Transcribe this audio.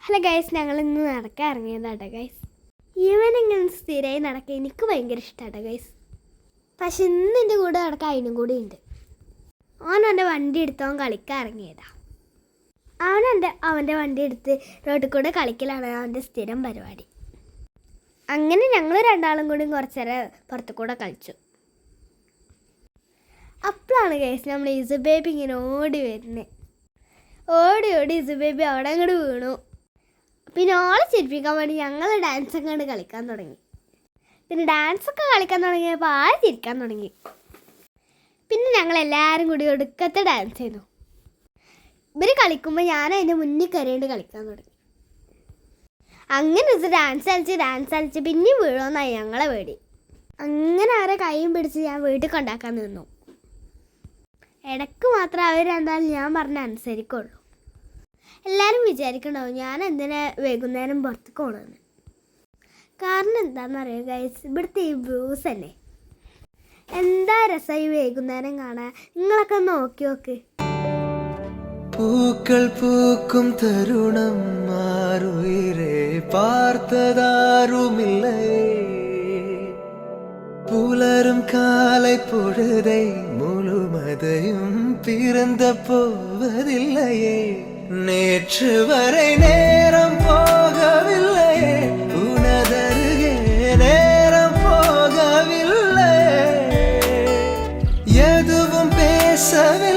Hello guys, ഞങ്ങൾ ഇന്ന് നടക്കാൻ ഇറങ്ങിയതാട്ടോ ഗൈസ്. ഇവനിങ്ങനെ സ്ഥിരമായി നടക്കാൻ എനിക്ക് ഭയങ്കര ഇഷ്ടമാട്ടോ ഗൈസ്. പക്ഷെ ഇന്ന് എൻ്റെ കൂടെ നടക്കാൻ അതിനും കൂടി ഉണ്ട്. അവൻ്റെ വണ്ടി എടുത്തവൻ കളിക്കാൻ ഇറങ്ങിയതാ. അവൻ്റെ വണ്ടി എടുത്ത് റോഡിൽ കൂടെ കളിക്കലാണ് അവൻ്റെ സ്ഥിരം പരിപാടി. അങ്ങനെ ഞങ്ങൾ രണ്ടാളും കൂടി കുറച്ചേരം പുറത്തു കൂടെ കളിച്ചു. അപ്പോഴാണ് ഗൈസ് നമ്മൾ ഇസു ബേബി ഇങ്ങനെ ഓടി വരുന്നത്. ഓടി ഇസു ബേബി അവിടെ അങ്ങോട്ട് വീണു. പിന്നെ ഓളെ ചിരിപ്പിക്കാൻ വേണ്ടി ഞങ്ങൾ ഡാൻസൊക്കെ കണ്ട് കളിക്കാൻ തുടങ്ങി. പിന്നെ ഡാൻസൊക്കെ കളിക്കാൻ തുടങ്ങിയപ്പോൾ ആര് ചിരിക്കാൻ തുടങ്ങി. പിന്നെ ഞങ്ങളെല്ലാവരും കൂടി ഒടുക്കത്തെ ഡാൻസ് ചെയ്തു. ഇവർ കളിക്കുമ്പോൾ ഞാൻ അതിൻ്റെ മുന്നിൽ കയറിയിട്ട് കളിക്കാൻ തുടങ്ങി. അങ്ങനെ ഇത് ഡാൻസ് കളിച്ച് പിന്നെയും വീഴുമെന്നായി ഞങ്ങളെ പേടി. അങ്ങനെ അവരെ കൈയും പിടിച്ച് ഞാൻ വീട്ടിൽ കൊണ്ടാക്കാൻ നിന്നു. ഇടയ്ക്ക് മാത്രം അവരെന്തായാലും ഞാൻ പറഞ്ഞ അനുസരിക്കുള്ളൂ. എല്ലാവരും വിചാരിക്കണ്ടാവും ഞാൻ എന്തിനാ വൈകുന്നേരം പുറത്തേക്ക് പോകണമെന്ന്. കാരണം എന്താണെന്നറിയോ ഗൈസ്, ഇവിടുത്തെ ഈ വ്യൂസ് തന്നെ എന്താ രസമായി വൈകുന്നേരം കാണാൻ. നിങ്ങളൊക്കെ നോക്കി നോക്ക്. പൂക്കൾ പൂക്കും തരുണം മാറുയിരേ பார்த்ததாருமில்லை புலரும் காலை பொழுதை முழுமதையும் பிறந்த போவதில்லையே நேற்று வரை நேரம் போகவில்லையே உனதருகே நேரம் போகவில்லை எதுவும் பேசவே